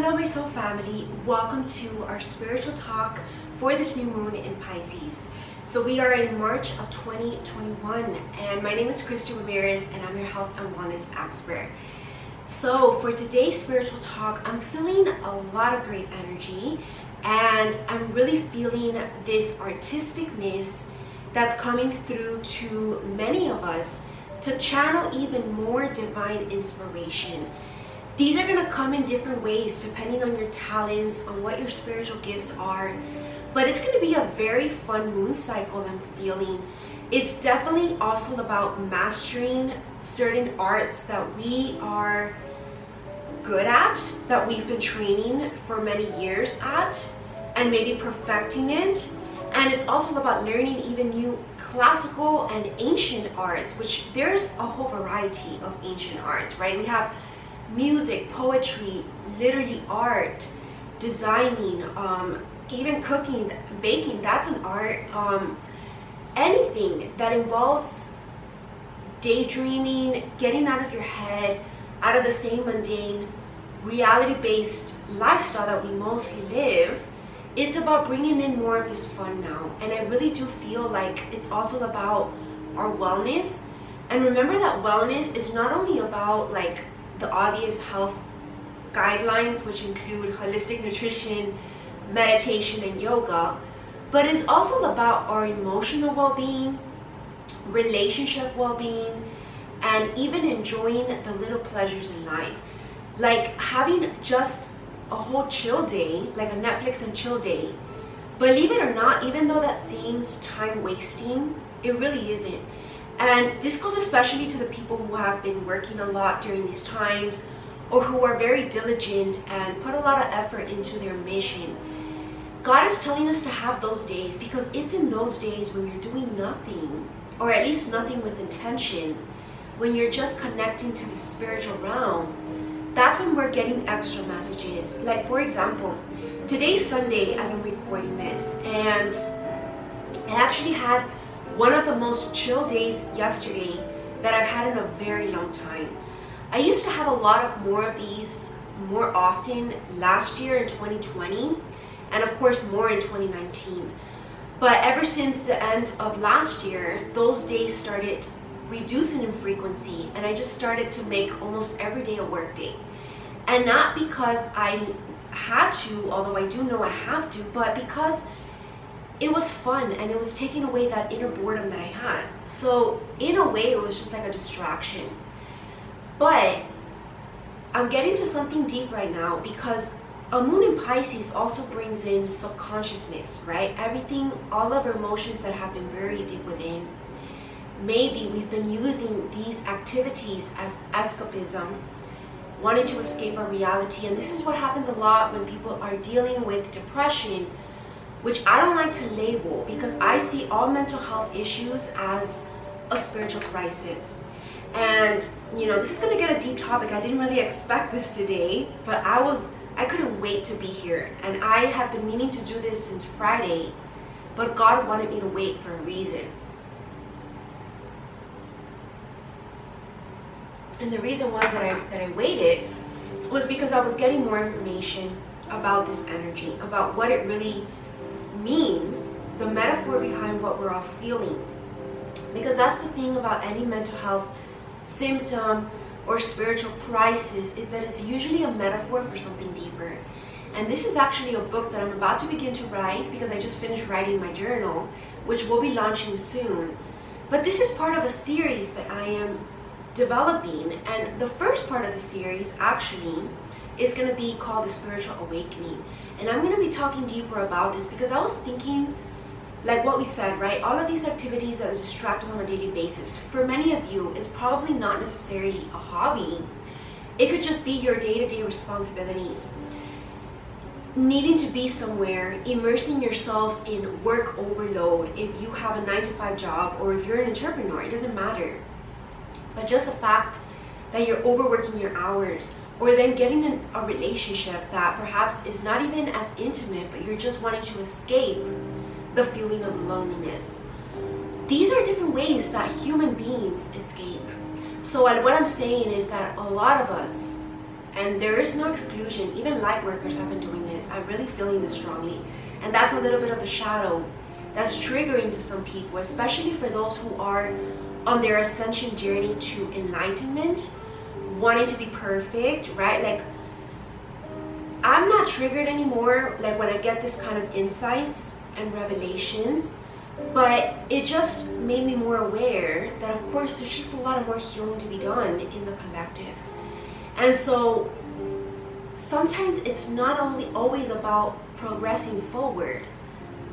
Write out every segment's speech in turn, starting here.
Hello my soul family, welcome to our spiritual talk for this new moon in Pisces. So we are in March of 2021 and my name is Christie Ramirez and I'm your health and wellness expert. So for today's spiritual talk, I'm feeling a lot of great energy and I'm really feeling this artisticness that's coming through to many of us to channel even more divine inspiration. These are going to come in different ways depending on your talents, on what your spiritual gifts are. But it's going to be a very fun moon cycle I'm feeling. It's definitely also about mastering certain arts that we are good at, that we've been training for many years at, and maybe perfecting it. And it's also about learning even new classical and ancient arts, which there's a whole variety of ancient arts, right? We have music, poetry, literally art, designing, even cooking, baking, that's an art. Anything that involves daydreaming, getting out of your head, out of the same mundane, reality-based lifestyle that we mostly live, it's about bringing in more of this fun now. And I really do feel like it's also about our wellness. And remember that wellness is not only about like the obvious health guidelines, which include holistic nutrition, meditation, and yoga, but it's also about our emotional well-being, relationship well-being, and even enjoying the little pleasures in life. Like having just a whole chill day, like a Netflix and chill day. Believe it or not, even though that seems time wasting, it really isn't. And this goes especially to the people who have been working a lot during these times, or who are very diligent and put a lot of effort into their mission. God is telling us to have those days because it's in those days when you're doing nothing, or at least nothing with intention, when you're just connecting to the spiritual realm. That's when we're getting extra messages. Like for example, today's Sunday as I'm recording this, and I actually had one of the most chill days yesterday that I've had in a very long time. I used to have a lot of more of these more often last year in 2020, and of course more in 2019. But ever since the end of last year, those days started reducing in frequency, and I just started to make almost every day a work day. And not because I had to, although I do know I have to, but because it was fun and it was taking away that inner boredom that I had. So in a way, it was just like a distraction. But I'm getting to something deep right now because a moon in Pisces also brings in subconsciousness, right? Everything, all of our emotions that have been buried deep within. Maybe we've been using these activities as escapism, wanting to escape our reality. And this is what happens a lot when people are dealing with depression, which I don't like to label because I see all mental health issues as a spiritual crisis. And you know, this is gonna get a deep topic. I didn't really expect this today, but I couldn't wait to be here. And I have been meaning to do this since Friday, but God wanted me to wait for a reason. And the reason was that I waited was because I was getting more information about this energy, about what it really means, the metaphor behind what we're all feeling. Because that's the thing about any mental health symptom or spiritual crisis, is that it's usually a metaphor for something deeper. And this is actually a book that I'm about to begin to write because I just finished writing my journal, which will be launching soon. But this is part of a series that I am developing, and the first part of the series actually is going to be called The Spiritual Awakening. And I'm going to be talking deeper about this because I was thinking, like what we said, right? All of these activities that distract us on a daily basis, for many of you, it's probably not necessarily a hobby. It could just be your day-to-day responsibilities. Needing to be somewhere, immersing yourselves in work overload, if you have a 9-to-5 job or if you're an entrepreneur, it doesn't matter. But just the fact that you're overworking your hours, or then getting in a relationship that perhaps is not even as intimate, but you're just wanting to escape the feeling of loneliness. These are different ways that human beings escape. So what I'm saying is that a lot of us, And there is no exclusion. Even light workers have been doing this. I'm really feeling this strongly. And that's a little bit of the shadow that's triggering to some people, especially for those who are on their ascension journey to enlightenment, wanting to be perfect, right? Like, I'm not triggered anymore, like when I get this kind of insights and revelations, but it just made me more aware that, of course, there's just a lot of more healing to be done in the collective. And so sometimes it's not only always about progressing forward.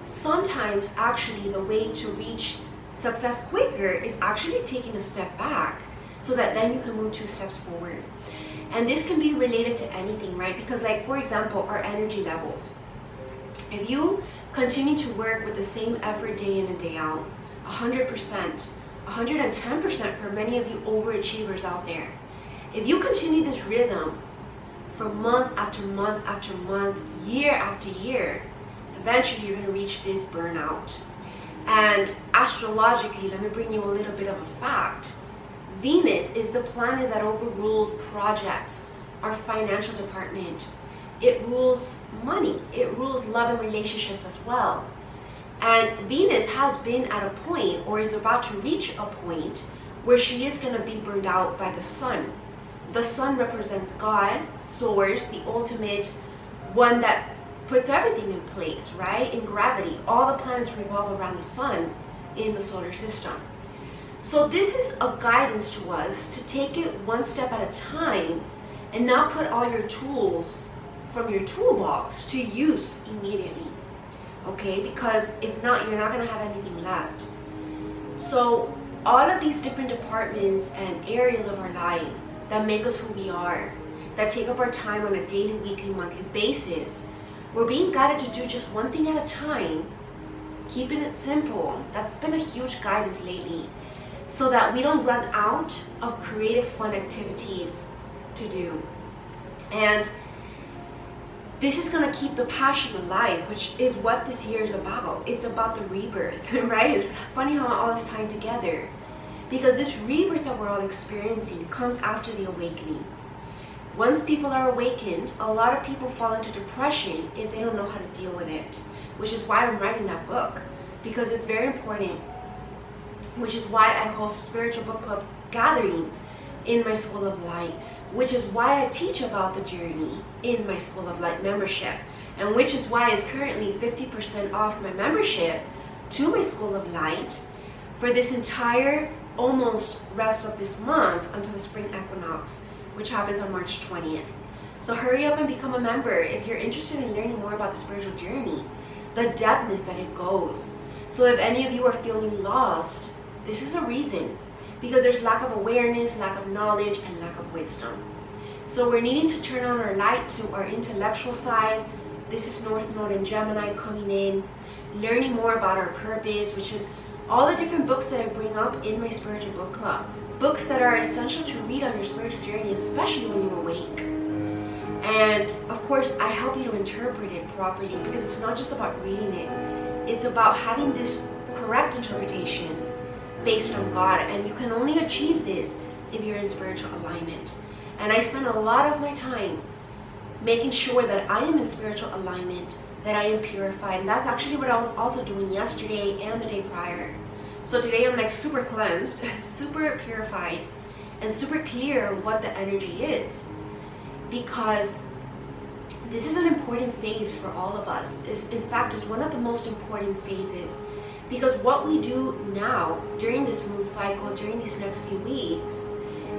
Sometimes actually the way to reach success quicker is actually taking a step back, so that then you can move 2 steps forward. And this can be related to anything, right? Because, like, for example, our energy levels. If you continue to work with the same effort day in and day out, 100%, 110% for many of you overachievers out there, if you continue this rhythm for month after month after month, year after year, eventually you're going to reach this burnout. And astrologically, let me bring you a little bit of a fact. Venus is the planet that overrules projects, our financial department. It rules money. It rules love and relationships as well. And Venus has been at a point, or is about to reach a point, where she is going to be burned out by the sun. The sun represents God, source, the ultimate one that puts everything in place, right? In gravity, all the planets revolve around the sun in the solar system. So this is a guidance to us to take it one step at a time and not put all your tools from your toolbox to use immediately, okay? Because if not, you're not going to have anything left. So all of these different departments and areas of our life that make us who we are, that take up our time on a daily, weekly, monthly basis, we're being guided to do just one thing at a time, keeping it simple. That's been a huge guidance lately, so that we don't run out of creative, fun activities to do. And this is going to keep the passion alive, which is what this year is about. It's about the rebirth, right? It's funny how all is tying together, because this rebirth that we're all experiencing comes after the awakening. Once people are awakened, a lot of people fall into depression if they don't know how to deal with it, which is why I'm writing that book, because it's very important, which is why I host spiritual book club gatherings in my School of Light, which is why I teach about the journey in my School of Light membership, and which is why it's currently 50% off my membership to my School of Light for this entire almost rest of this month until the spring equinox, which happens on March 20th. So hurry up and become a member if you're interested in learning more about the spiritual journey, the depthness that it goes. So if any of you are feeling lost, this is a reason, because there's lack of awareness, lack of knowledge, and lack of wisdom. So we're needing to turn on our light to our intellectual side. This is North Node and Gemini coming in, learning more about our purpose, which is all the different books that I bring up in my spiritual book club. Books that are essential to read on your spiritual journey, especially when you're awake. And of course, I help you to interpret it properly, because it's not just about reading it. It's about having this correct interpretation based on God. And you can only achieve this if you're in spiritual alignment. And I spend a lot of my time making sure that I am in spiritual alignment, that I am purified. And that's actually what I was also doing yesterday and the day prior. So today I'm like super cleansed, super purified, and super clear what the energy is. Because this is an important phase for all of us. In fact, is one of the most important phases. Because what we do now, during this moon cycle, during these next few weeks,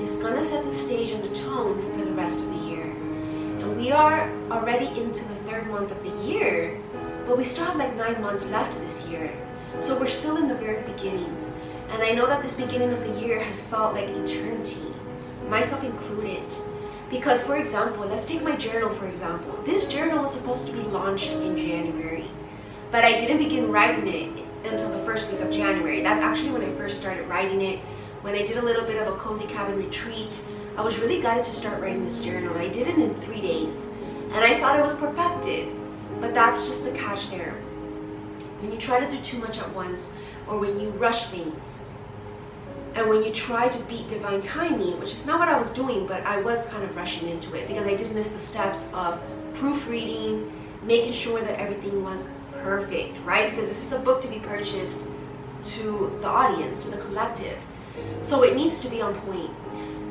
is going to set the stage and the tone for the rest of the year. And we are already into the 3rd month of the year, but we still have like 9 months left this year. So we're still in the very beginnings. And I know that this beginning of the year has felt like eternity, myself included. Because, for example, let's take my journal for example. This journal was supposed to be launched in January, but I didn't begin writing it until the 1st week of January. That's actually when I first started writing it. When I did a little bit of a cozy cabin retreat, I was really guided to start writing this journal. I did it in 3 days, and I thought it was perfected. But that's just the catch there. When you try to do too much at once, or when you rush things, And when you try to beat divine timing, which is not what I was doing, but I was kind of rushing into it because I did miss the steps of proofreading, making sure that everything was perfect, right? Because this is a book to be purchased to the audience, to the collective. So it needs to be on point.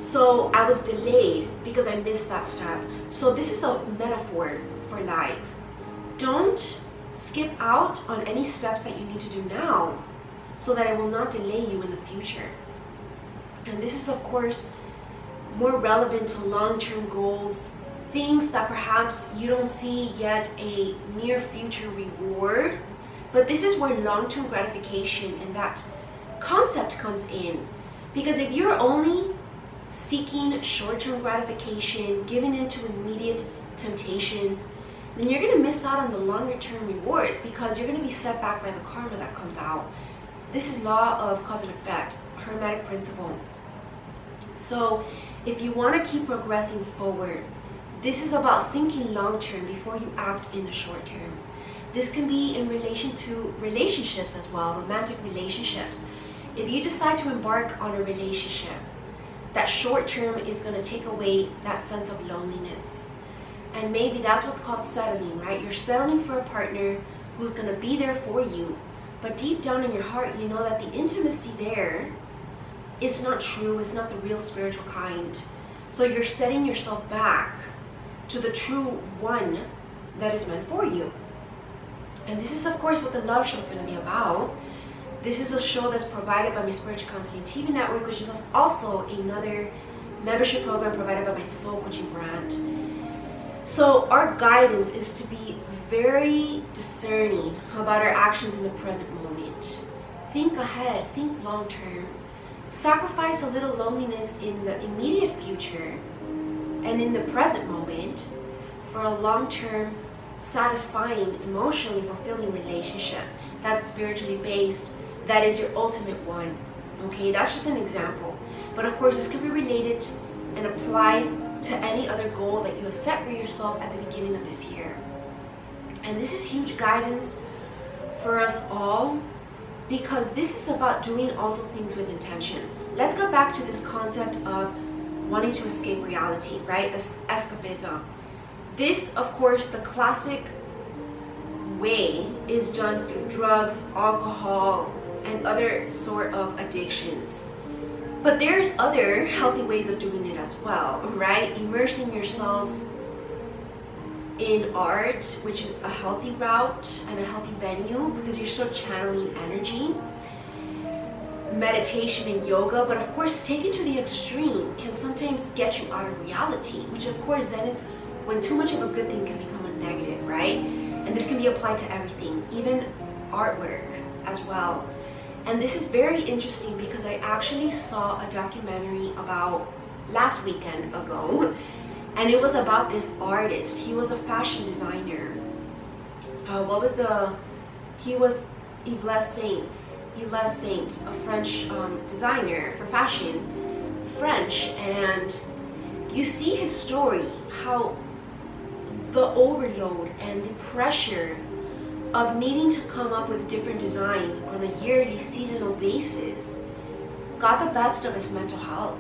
So I was delayed because I missed that step. So this is a metaphor for life. Don't skip out on any steps that you need to do now so that it will not delay you in the future. And this is, of course, more relevant to long-term goals, things that perhaps you don't see yet a near future reward. But this is where long-term gratification and that concept comes in. Because if you're only seeking short-term gratification, giving into immediate temptations, then you're going to miss out on the longer-term rewards because you're going to be set back by the karma that comes out. This is law of cause and effect, hermetic principle. So if you want to keep progressing forward, this is about thinking long-term before you act in the short term. This can be in relation to relationships as well, romantic relationships. If you decide to embark on a relationship, that short term is going to take away that sense of loneliness. And maybe that's what's called settling, right? You're settling for a partner who's going to be there for you. But deep down in your heart, you know that the intimacy there is not true. It's not the real spiritual kind. So you're setting yourself back to the true one that is meant for you. And this is, of course, what the love show is going to be about. This is a show that's provided by my Spiritual Counseling TV network, which is also another membership program provided by my soul coaching brand. So our guidance is to be very discerning about our actions in the present moment. Think ahead, think long term. Sacrifice a little loneliness in the immediate future and in the present moment for a long-term, satisfying, emotionally fulfilling relationship that's spiritually based, that is your ultimate one. Okay, that's just an example. But of course, this can be related and applied to any other goal that you have set for yourself at the beginning of this year. And this is huge guidance for us all, because this is about doing also things with intention. Let's go back to this concept of wanting to escape reality, right? Escapism. This, of course, the classic way is done through drugs, alcohol, and other sort of addictions. But there's other healthy ways of doing it as well, right? Immersing yourselves in art, which is a healthy route and a healthy venue because you're still channeling energy. Meditation and yoga, but of course, taken to the extreme can sometimes get you out of reality, which of course then is when too much of a good thing can become a negative, right? And this can be applied to everything, even artwork as well. And this is very interesting because I actually saw a documentary about last weekend ago, and it was about this artist. He was a fashion designer. He was Yves Saint, a French designer for fashion, French. And you see his story, how the overload and the pressure of needing to come up with different designs on a yearly, seasonal basis got the best of his mental health.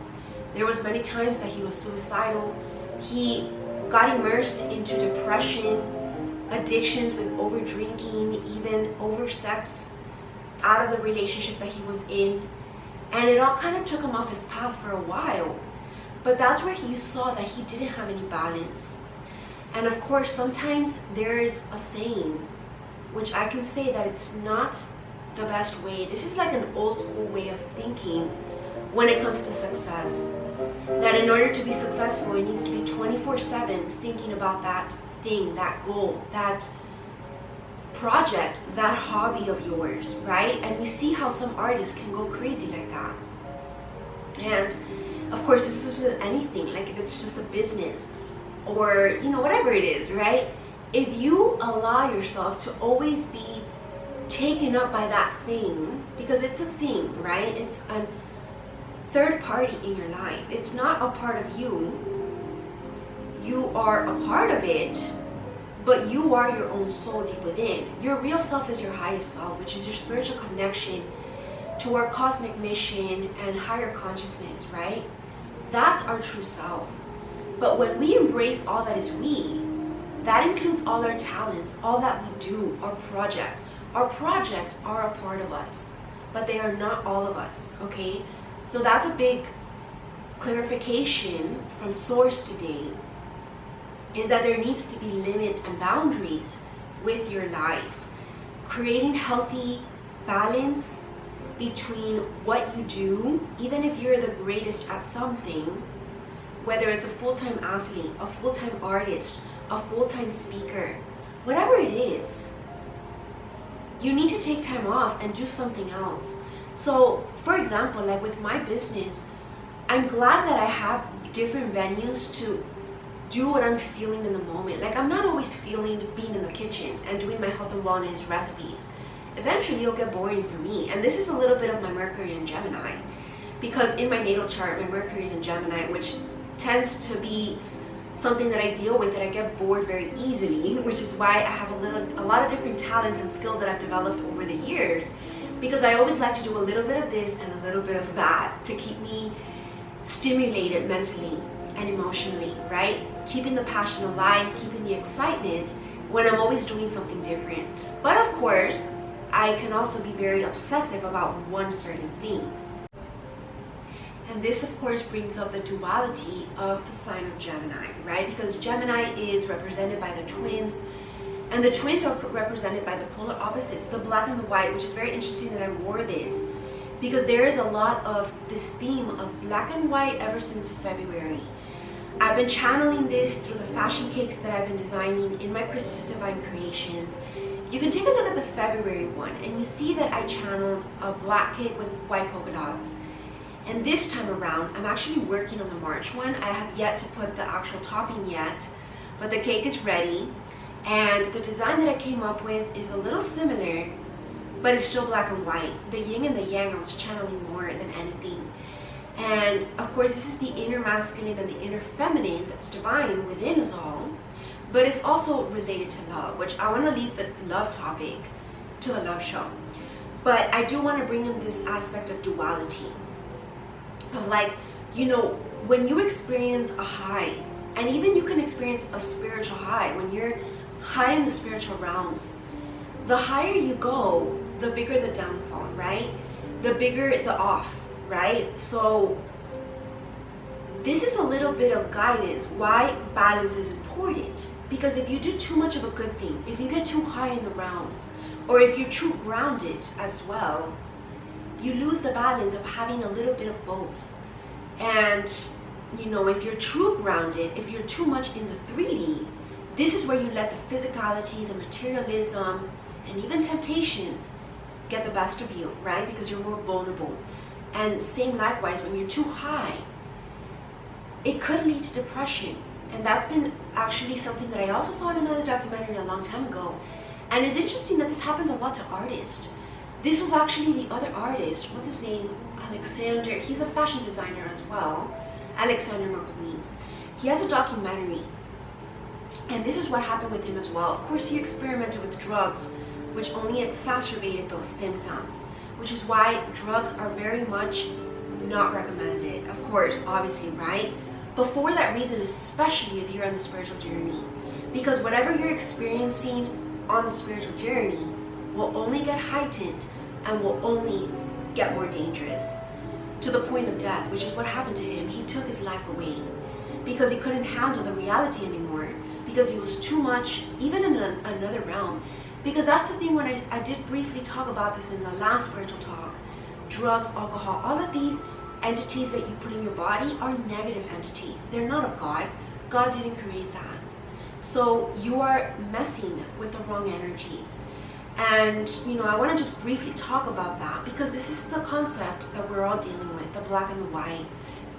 There was many times that he was suicidal. He got immersed into depression, addictions with over drinking, even over sex out of the relationship that he was in. And it all kind of took him off his path for a while. But that's where you saw that he didn't have any balance. And of course, sometimes there's a saying, which I can say that it's not the best way. This is like an old school way of thinking when it comes to success. That in order to be successful, it needs to be 24/7 thinking about that thing, that goal, that project, that hobby of yours, right? And you see how some artists can go crazy like that. And of course, this is with anything, like if it's just a business or, you know, whatever it is, right? If you allow yourself to always be taken up by that thing, because it's a thing, right? It's a third party in your life. It's not a part of you. You are a part of it, but you are your own soul deep within. Your real self is your highest self, which is your spiritual connection to our cosmic mission and higher consciousness, right? That's our true self. But when we embrace all that is we, that includes all our talents, all that we do, our projects. Our projects are a part of us, but they are not all of us, okay? So that's a big clarification from source today, is that there needs to be limits and boundaries with your life. Creating healthy balance between what you do, even if you're the greatest at something, whether it's a full-time athlete, a full-time artist, a full-time speaker, whatever it is, you need to take time off and do something else. So, for example, like with my business, I'm glad that I have different venues to do what I'm feeling in the moment. Like, I'm not always feeling being in the kitchen and doing my health and wellness recipes. Eventually it'll get boring for me. And this is a little bit of my Mercury in Gemini, because in my natal chart, my Mercury is in Gemini, which tends to be something that I deal with, that I get bored very easily, which is why I have a lot of different talents and skills that I've developed over the years, because I always like to do a little bit of this and a little bit of that to keep me stimulated mentally and emotionally, right? Keeping the passion alive, keeping the excitement when I'm always doing something different. But of course, I can also be very obsessive about one certain thing. And this, of course, brings up the duality of the sign of Gemini, right? Because Gemini is represented by the twins, and the twins are represented by the polar opposites, the black and the white, which is very interesting that I wore this, because there is a lot of this theme of black and white ever since February. I've been channeling this through the fashion cakes that I've been designing in my Christie's Divine Creations. You can take a look at the February one, and you see that I channeled a black cake with white polka dots. And this time around, I'm actually working on the March one. I have yet to put the actual topping yet, but the cake is ready. And the design that I came up with is a little similar, but it's still black and white. The yin and the yang I was channeling more than anything. And of course, this is the inner masculine and the inner feminine that's divine within us all, but it's also related to love, which I want to leave the love topic to the love show. But I do want to bring in this aspect of duality. Of like, you know, when you experience a high, and even you can experience a spiritual high, when you're high in the spiritual realms, the higher you go, the bigger the downfall, right? The bigger the off, right? So this is a little bit of guidance why balance is important. Because if you do too much of a good thing, if you get too high in the realms, or if you're too grounded as well, you lose the balance of having a little bit of both. And, you know, if you're true grounded, if you're too much in the 3D, this is where you let the physicality, the materialism, and even temptations get the best of you, right? Because you're more vulnerable. And same likewise, when you're too high, it could lead to depression. And that's been actually something that I also saw in another documentary a long time ago. And it's interesting that this happens a lot to artists. This was actually the other artist, what's his name? Alexander, he's a fashion designer as well, Alexander McQueen. He has a documentary, and this is what happened with him as well. Of course, he experimented with drugs, which only exacerbated those symptoms, which is why drugs are very much not recommended, of course, obviously, right? But for that reason, especially if you're on the spiritual journey, because whatever you're experiencing on the spiritual journey will only get heightened and will only get more dangerous to the point of death, which is what happened to him. He took his life away because he couldn't handle the reality anymore, because he was too much, even in another realm. Because that's the thing, when I did briefly talk about this in the last spiritual talk, drugs, alcohol, all of these entities that you put in your body are negative entities. They're not of God. God didn't create that. So you are messing with the wrong energies. And, you know, I want to just briefly talk about that, because this is the concept that we're all dealing with, the black and the white,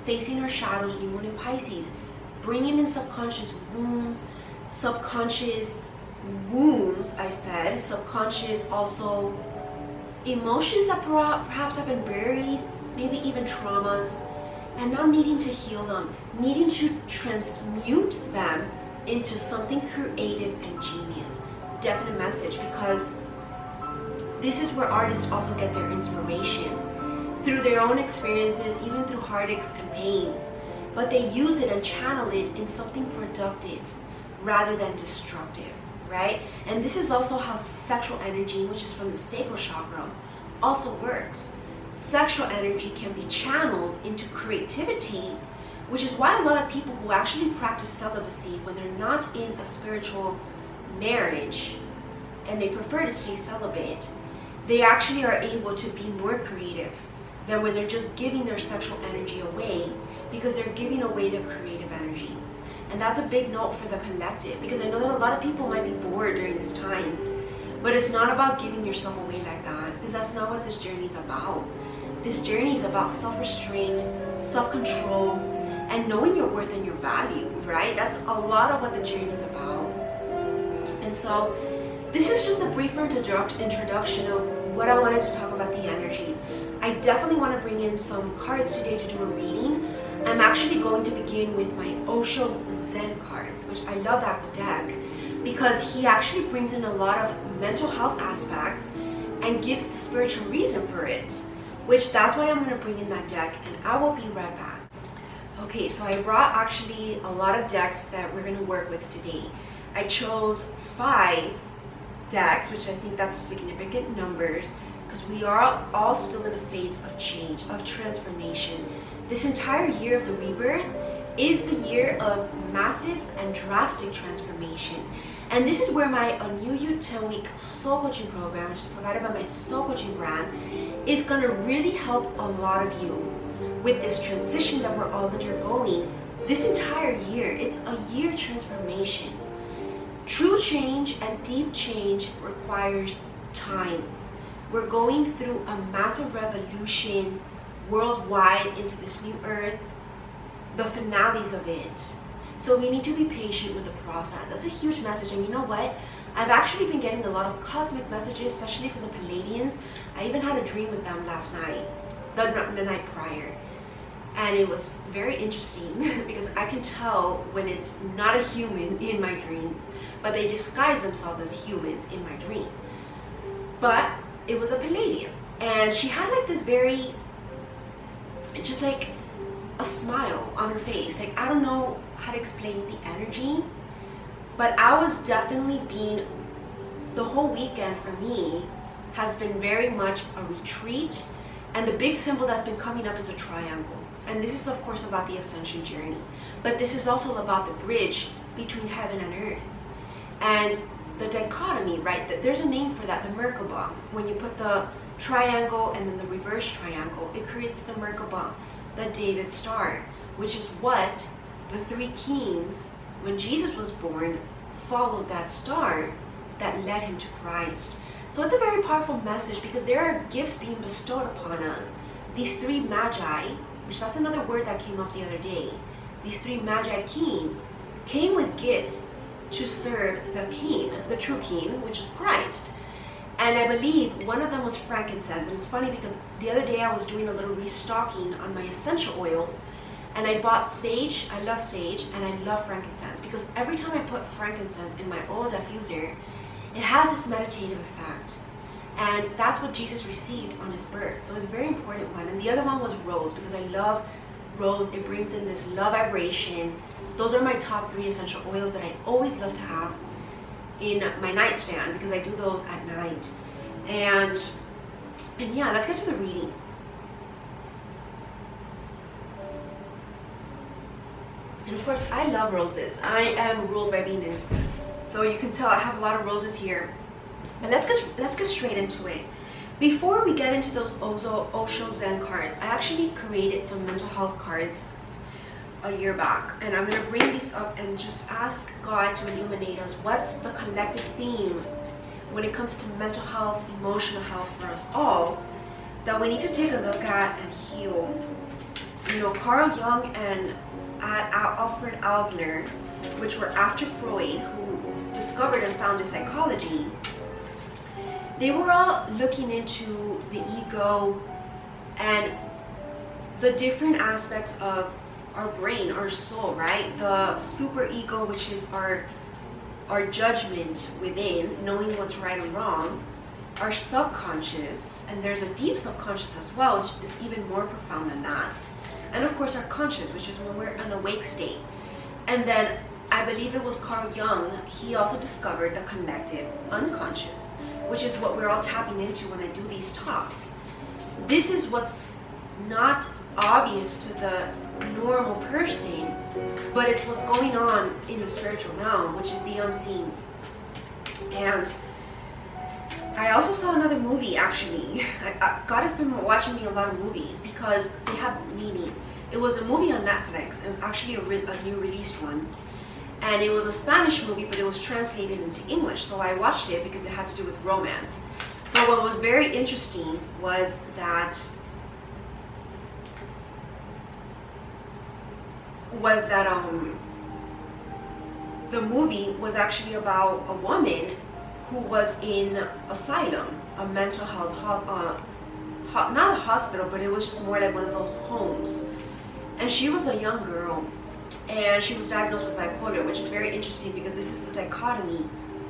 facing our shadows, new moon in Pisces, bringing in subconscious wounds, I said, subconscious also emotions that perhaps have been buried, maybe even traumas, and now needing to heal them, needing to transmute them into something creative and genius. Definite message, because this is where artists also get their inspiration. through their own experiences, even through heartaches and pains, but they use it and channel it in something productive rather than destructive, right? And this is also how sexual energy, which is from the sacral chakra, also works. Sexual energy can be channeled into creativity, which is why a lot of people who actually practice celibacy when they're not in a spiritual marriage and they prefer to stay celibate, they actually are able to be more creative than when they're just giving their sexual energy away, because they're giving away their creative energy. And that's a big note for the collective, because I know that a lot of people might be bored during these times, but it's not about giving yourself away like that, because that's not what this journey is about. This journey is about self-restraint, self-control, and knowing your worth and your value, right? That's a lot of what the journey is about. And so this is just a brief introduction of what I wanted to talk about the energies. I definitely want to bring in some cards today to do a reading. I'm actually going to begin with my Osho Zen cards, which I love that deck because he actually brings in a lot of mental health aspects and gives the spiritual reason for it, which that's why I'm going to bring in that deck, and I will be right back. Okay, so I brought actually a lot of decks that we're going to work with today. I chose 5 decks, which I think that's a significant numbers, because we are all still in a phase of change, of transformation. This entire year of the rebirth is the year of massive and drastic transformation. And this is where my A New You 10-week soul coaching program, which is provided by my soul coaching brand, is going to really help a lot of you with this transition that we're all undergoing this entire year. It's a year transformation. True change and deep change requires time. We're going through a massive revolution worldwide into this new earth, the finales of it. So we need to be patient with the process. That's a huge message. And you know what? I've actually been getting a lot of cosmic messages, especially from the Palladians. I even had a dream with them last night, the night prior. And it was very interesting because I can tell when it's not a human in my dream, but they disguise themselves as humans in my dream. But it was a Palladian, and she had like this very, just like a smile on her face. Like, I don't know how to explain the energy, but I was definitely being, the whole weekend for me has been very much a retreat, and the big symbol that's been coming up is a triangle. And this is of course about the ascension journey, but this is also about the bridge between heaven and earth. And the dichotomy, right? There's a name for that, the Merkaba. When you put the triangle and then the reverse triangle, it creates the Merkaba, the David star, which is what the 3 kings, when Jesus was born, followed that star that led him to Christ. So it's a very powerful message because there are gifts being bestowed upon us. These 3 magi, which that's another word that came up the other day, these 3 magi kings came with gifts to serve the king, the true king, which is Christ. And I believe one of them was frankincense. And it's funny because the other day I was doing a little restocking on my essential oils, and I bought sage. I love sage, and I love frankincense because every time I put frankincense in my oil diffuser, it has this meditative effect. And that's what Jesus received on his birth. So it's a very important one. And the other one was rose, because I love rose. It brings in this love vibration. Those are my top 3 essential oils that I always love to have in my nightstand because I do those at night. And yeah, let's get to the reading. And of course, I love roses. I am ruled by Venus, so you can tell I have a lot of roses here. But let's get straight into it. Before we get into those Osho Zen cards, I actually created some mental health cards a year back, and I'm going to bring these up and just ask God to illuminate us. What's the collective theme when it comes to mental health, emotional health for us all, that we need to take a look at and heal? You know, Carl Jung and Alfred Adler, which were after Freud, who discovered and founded psychology, they were all looking into the ego and the different aspects of our brain, our soul, right? The super ego, which is our judgment within, knowing what's right and wrong. our subconscious, and there's a deep subconscious as well, it's even more profound than that. And of course our conscious, which is when we're in an awake state. And then I believe it was Carl Jung, he also discovered the collective unconscious, which is what we're all tapping into when I do these talks. This is what's not obvious to the normal person, but it's what's going on in the spiritual realm, which is the unseen. And I also saw another movie, actually. God has been watching me a lot of movies because they have meaning. It was a movie on Netflix. It was actually a new released one. And it was a Spanish movie, but it was translated into English. So I watched it because it had to do with romance. But what was very interesting was that the movie was actually about a woman who was in asylum, a mental health, not a hospital, but it was just more like one of those homes. And she was a young girl, and she was diagnosed with bipolar, which is very interesting because this is the dichotomy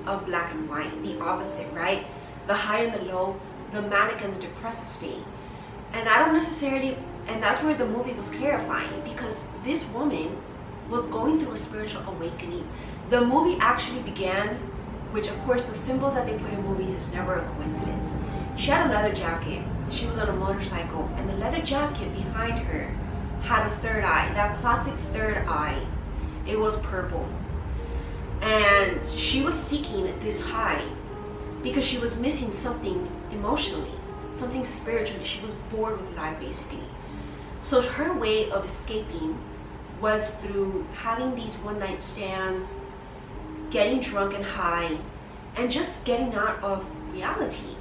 of black and white, the opposite, right? The high and the low, the manic and the depressive state. And I don't necessarily, and that's where the movie was clarifying, because this woman was going through a spiritual awakening. The movie actually began, which of course the symbols that they put in movies is never a coincidence. She had a leather jacket, she was on a motorcycle, and the leather jacket behind her had a third eye, that classic third eye. It was purple. And she was seeking this high because she was missing something emotionally, something spiritually. She was bored with life, basically. So her way of escaping was through having these one-night stands, getting drunk and high, and just getting out of reality,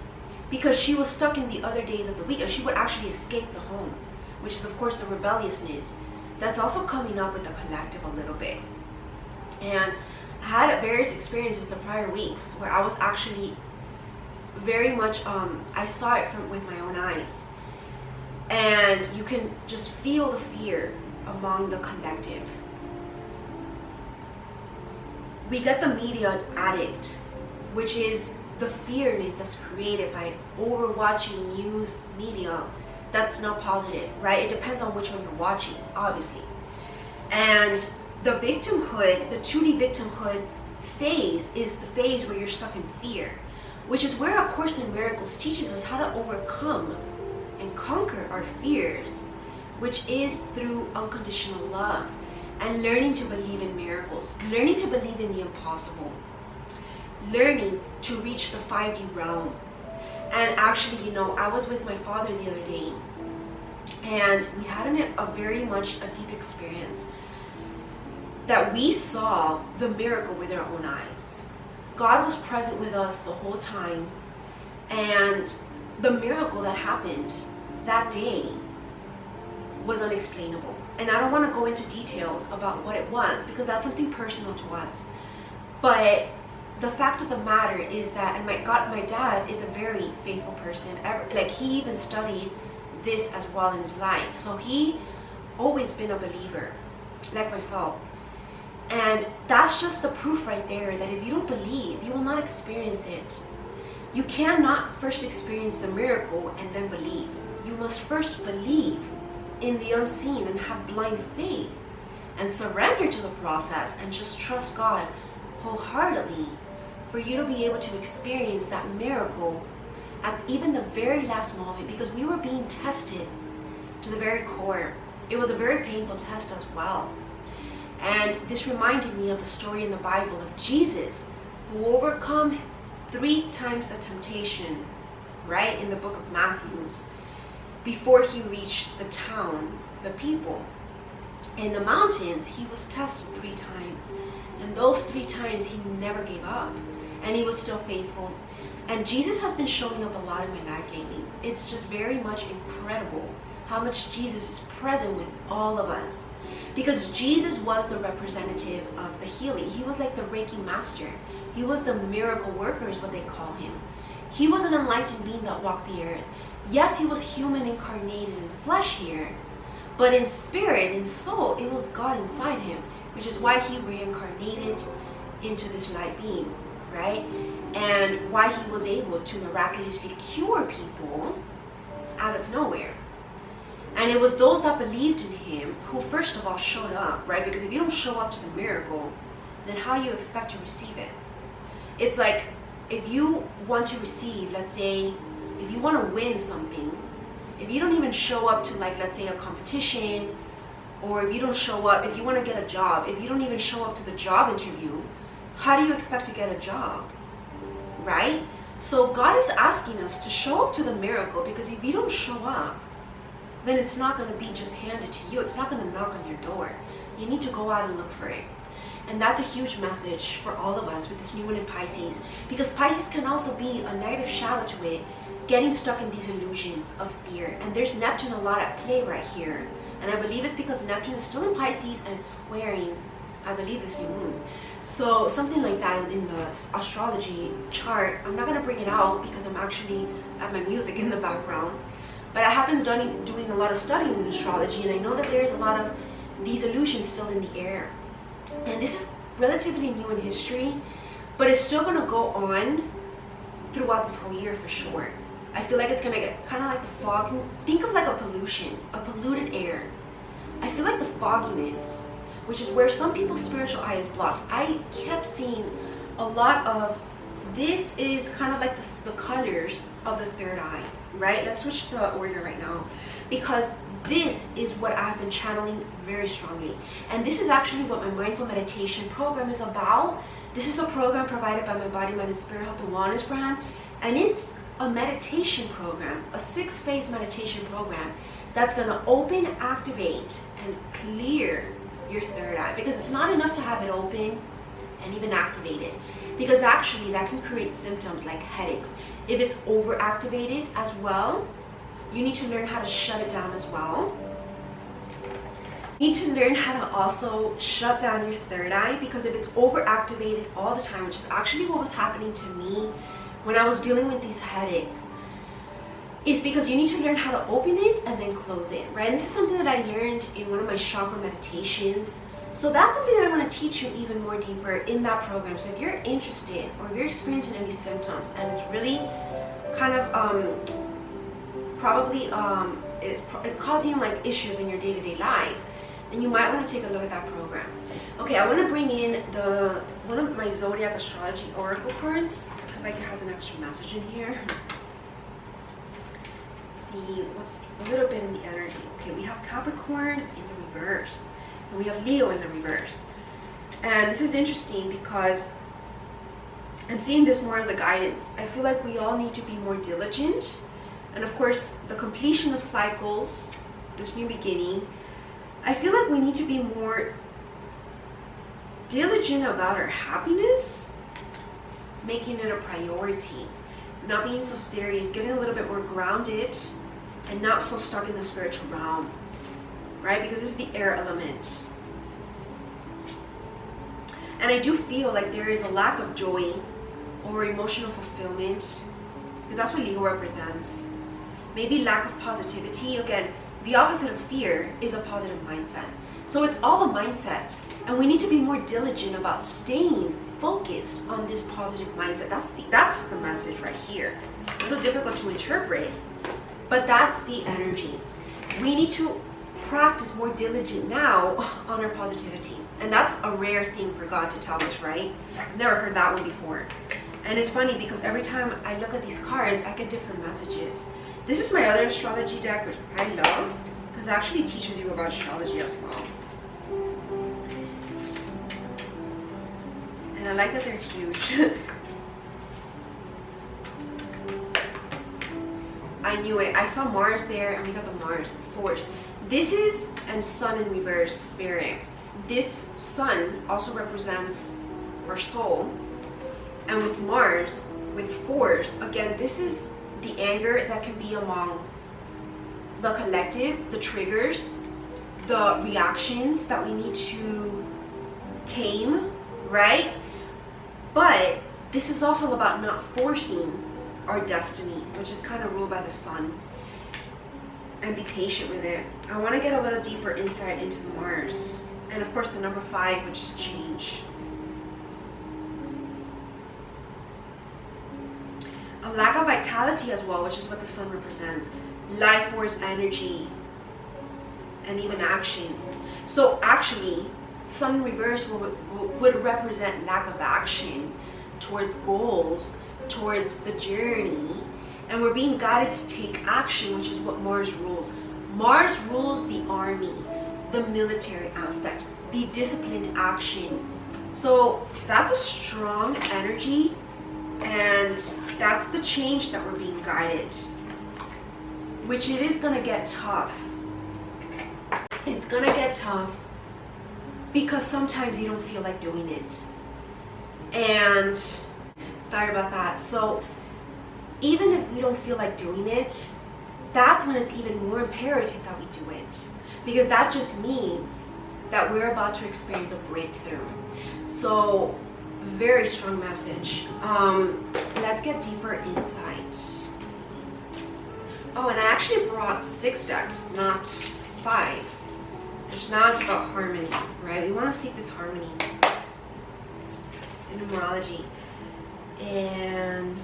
because she was stuck in the other days of the week, and she would actually escape the home, which is of course the rebelliousness that's also coming up with the collective a little bit. And I had various experiences the prior weeks where I was actually very much I saw it with my own eyes, and you can just feel the fear among the collective. We get the media addict, which is the fearness that's created by overwatching news media that's not positive, right? It depends on which one you're watching, obviously. And the victimhood, the 2D victimhood phase is the phase where you're stuck in fear, which is where A Course in Miracles teaches us how to overcome and conquer our fears, which is through unconditional love and learning to believe in miracles, learning to believe in the impossible, learning to reach the 5D realm. And actually, you know, I was with my father the other day, and we had a very much a deep experience that we saw the miracle with our own eyes. God was present with us the whole time, and the miracle that happened that day was unexplainable. And I don't want to go into details about what it was because that's something personal to us. But the fact of the matter is that, and my dad is a very faithful person. Like, he even studied this as well in his life. So he always been a believer, like myself. And that's just the proof right there that if you don't believe, you will not experience it. You cannot first experience the miracle and then believe. You must first believe in the unseen and have blind faith and surrender to the process and just trust God wholeheartedly for you to be able to experience that miracle at even the very last moment, because we were being tested to the very core. It was a very painful test as well. And this reminded me of the story in the Bible of Jesus, who overcome 3 times the temptation, right, in the book of Matthew, before he reached the town, the people. In the mountains, he was tested 3 times. And those 3 times, he never gave up. And he was still faithful. And Jesus has been showing up a lot in my life lately. It's just very much incredible how much Jesus is present with all of us. Because Jesus was the representative of the healing. He was like the Reiki master. He was the miracle worker is what they call him. He was an enlightened being that walked the earth. Yes, he was human incarnated in flesh here, but in spirit, in soul, it was God inside him, which is why he reincarnated into this light being. right? And why he was able to miraculously cure people out of nowhere. And it was those that believed in him who first of all showed up, right? Because if you don't show up to the miracle, then how you expect to receive it? It's like, if you want to receive, let's say, if you want to win something, if you don't even show up to, like, let's say a competition, or if you don't show up, if you want to get a job, if you don't even show up to the job interview, how do you expect to get a job, right? So God is asking us to show up to the miracle, because if you don't show up, then it's not going to be just handed to you. It's not going to knock on your door. You need to go out and look for it. And that's a huge message for all of us with this new one in Pisces, because Pisces can also be a negative shadow to it, getting stuck in these illusions of fear. And there's Neptune a lot at play right here. And I believe it's because Neptune is still in Pisces and it's squaring, I believe, this new moon. So something like that in the astrology chart. I'm not going to bring it out because I'm actually at my music in the background. But I have been doing a lot of studying in astrology, and I know that there's a lot of these illusions still in the air. And this is relatively new in history, but it's still going to go on throughout this whole year for sure. I feel like it's going to get kind of like the fog. Think of like a pollution, a polluted air. I feel like the fogginess, which is where some people's spiritual eye is blocked. I kept seeing a lot of, this is kind of like the colors of the third eye, right? Let's switch the order right now, because this is what I've been channeling very strongly. And this is actually what my mindful meditation program is about. This is a program provided by my Body, Mind, and Spirit Health and Wellness brand. And it's a meditation program, a 6-phase meditation program that's going to open, activate, and clear your third eye. Because it's not enough to have it open and even activated, because actually that can create symptoms like headaches. If it's overactivated as well, you need to learn how to shut it down as well. You need to learn how to also shut down your third eye, because if it's overactivated all the time, which is actually what was happening to me when I was dealing with these headaches, is because you need to learn how to open it and then close it, right? And this is something that I learned in one of my chakra meditations. So that's something that I want to teach you even more deeper in that program. So if you're interested, or if you're experiencing any symptoms and it's really kind of probably it's causing like issues in your day-to-day life, then you might want to take a look at that program. Okay, I want to bring in one of my zodiac astrology oracle cards. I feel like it has an extra message in here. Let's see what's a little bit in the energy. Okay, we have Capricorn in the reverse, and we have Leo in the reverse. And this is interesting because I'm seeing this more as a guidance. I feel like we all need to be more diligent. And of course, the completion of cycles, this new beginning, I feel like we need to be more diligent about our happiness, making it a priority, not being so serious, getting a little bit more grounded, and not so stuck in the spiritual realm, right? Because this is the air element. And I do feel like there is a lack of joy or emotional fulfillment, because that's what Leo represents. Maybe lack of positivity. Again, the opposite of fear is a positive mindset. So it's all a mindset, and we need to be more diligent about staying focused on this positive mindset. That's the message right here. A little difficult to interpret, but that's the energy. We need to practice more diligent now on our positivity, and that's a rare thing for God to tell us, right? I've never heard that one before. And it's funny because every time I look at these cards, I get different messages. This is my other astrology deck, which I love, because it actually teaches you about astrology as well. And I like that they're huge. I knew it. I saw Mars there, and we got the Mars force. This is, and Sun in reverse, spirit. This Sun also represents our soul. And with Mars, with force, again, this is the anger that can be among the collective, the triggers, the reactions that we need to tame, right? But this is also about not forcing our destiny, which is kind of ruled by the Sun, and be patient with it. I want to get a little deeper insight into Mars, and of course the number 5, which is change. a lack of vitality as well, which is what the sun represents. Life force, energy, and even action. So actually, sun in reverse would represent lack of action towards goals, towards the journey, and we're being guided to take action, which is what Mars rules. Mars rules the army, the military aspect, the disciplined action. So that's a strong energy, and that's the change that we're being guided, which it is gonna get tough. It's gonna get tough because sometimes you don't feel like doing it. And sorry about that. So even if we don't feel like doing it, that's when it's even more imperative that we do it, because that just means that we're about to experience a breakthrough. So very strong message. Let's get deeper insight. Let's see. Oh, and I actually brought 6 decks, not 5. Which now it's about harmony, right? We want to seek this harmony in numerology. And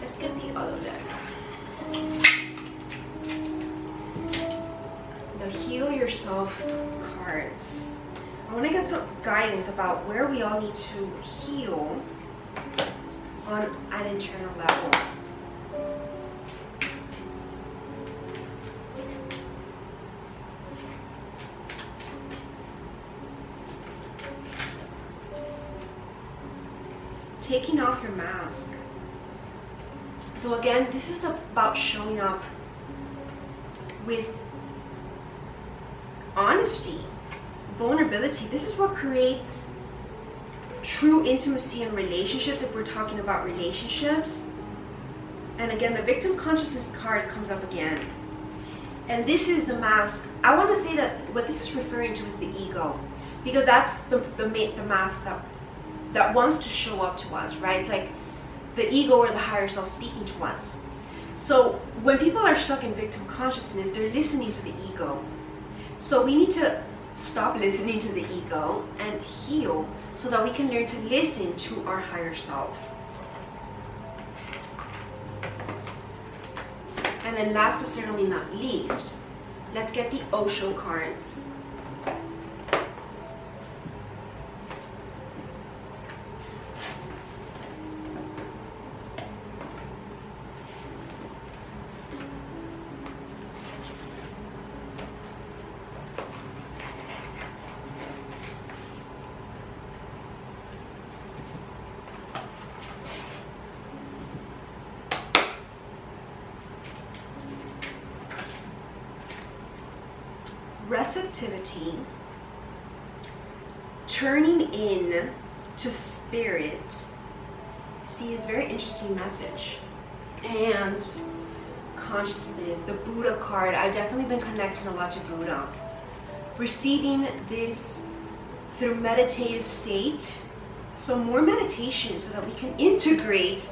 let's get the other deck. The Heal Yourself cards. I want to get some guidance about where we all need to heal on an internal level. Taking off your mask. So again, this is about showing up with honesty, vulnerability. This is what creates true intimacy in relationships, if we're talking about relationships. And again, the victim consciousness card comes up again. And this is the mask. I want to say that what this is referring to is the ego, because that's the mask that wants to show up to us, right? It's like the ego or the higher self speaking to us. So when people are stuck in victim consciousness, they're listening to the ego. So we need to stop listening to the ego and heal, so that we can learn to listen to our higher self. And then last but certainly not least, let's get the Osho cards. Receptivity, turning in to spirit. See, it's a very interesting message. And consciousness, the Buddha card. I've definitely been connecting a lot to Buddha. Receiving this through meditative state. So more meditation, so that we can integrate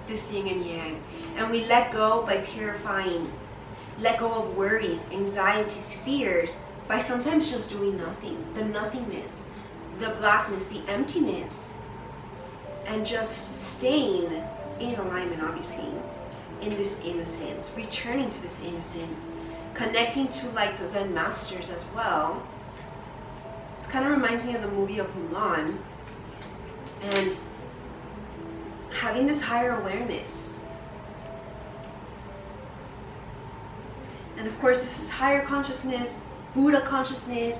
this yin and yang. And we let go by purifying. Let go of worries, anxieties, fears, by sometimes just doing nothing, the nothingness, the blackness, the emptiness, and just staying in alignment, obviously, in this innocence, returning to this innocence, connecting to like the Zen masters as well. This kind of reminds me of the movie of Mulan, and having this higher awareness. And of course, this is higher consciousness, Buddha consciousness,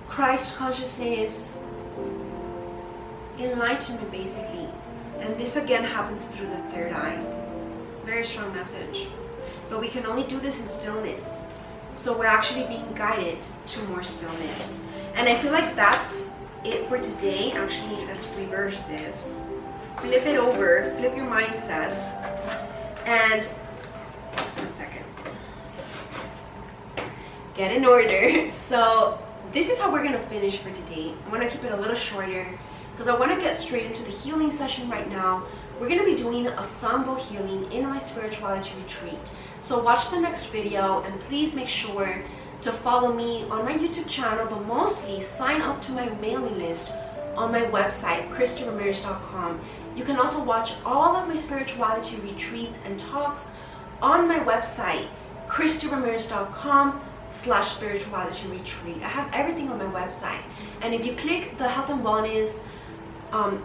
Christ consciousness, enlightenment basically. And this again happens through the third eye. Very strong message. But we can only do this in stillness. So we're actually being guided to more stillness. And I feel like that's it for today. Actually, let's reverse this. Flip it over, flip your mindset. And, one second. Get in order. So this is how we're gonna finish for today. I'm gonna keep it a little shorter because I want to get straight into the healing session right now. We're gonna be doing a Sambo healing in my spirituality retreat. So watch the next video and please make sure to follow me on my YouTube channel, but mostly sign up to my mailing list on my website, ChristieRamirez.com. You can also watch all of my spirituality retreats and talks on my website, ChristieRamirez.com/spirituality retreat. I have everything on my website. And if you click the health and wellness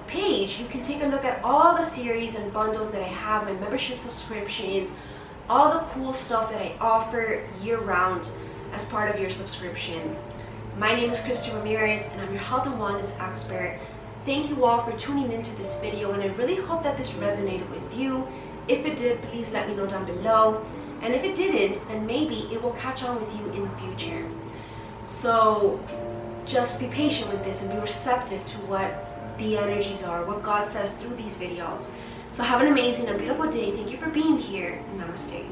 page, you can take a look at all the series and bundles that I have, my membership subscriptions, all the cool stuff that I offer year-round as part of your subscription. My name is Christie Ramirez, and I'm your health and wellness expert. Thank you all for tuning into this video, and I really hope that this resonated with you. If it did, please let me know down below. And if it didn't, then maybe it will catch on with you in the future. So just be patient with this and be receptive to what the energies are, what God says through these videos. So have an amazing and beautiful day. Thank you for being here. Namaste.